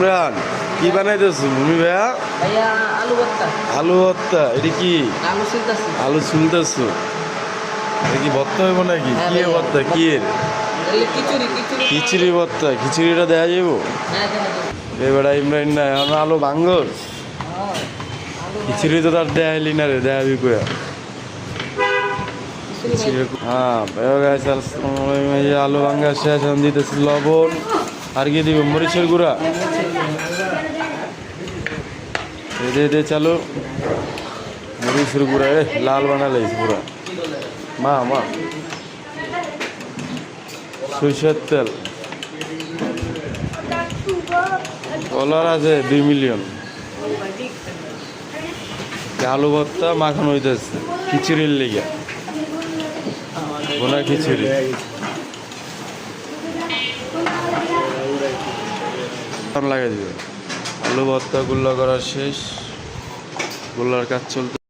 ইমরান কি বানাইতেছো ভূমি ভাইয়া? ভাইয়া আলু ভর্তা। আলু ভর্তা। এটা কি? আলু ছিলতাছি। আলু ছুলতেছো? এটা কি ভর্তা হইব নাকি? হ্যাঁ কি ভাইয়া, ভর্তা? কি এর? খিচুড়ি খিচুড়ি। খিচুড়ি ভর্তা। খিচুড়িটা দেওয়া যাবো? হ্যাঁ দেখা যাবে। এবার ইমরান না এখন আলু ভাঙ্গর হ্যাঁ, আলু খিচুড়ি তো তার দেখাইলি না রে, দেখাবি কয়া? খিচুড়ি ভাই। আলু ভাঙ্গা শেষ, এখন দিতেছি লবণ। আর কি দিব? মরিচের গুঁড়া। দে চালু মরিচের গুঁড়া। লাল বানালে পুরা। মা সরিষার তেল। কলার আছে 2 মিলিয়ন। আলু ভর্তা মাখানো হইতেছে খিচুড়ির লেগে। বোনা খিচুড়ি। লাগাই দিবে। আলু ভর্তা গুল্লা করা শেষ। গোল্লার কাজ চলতে।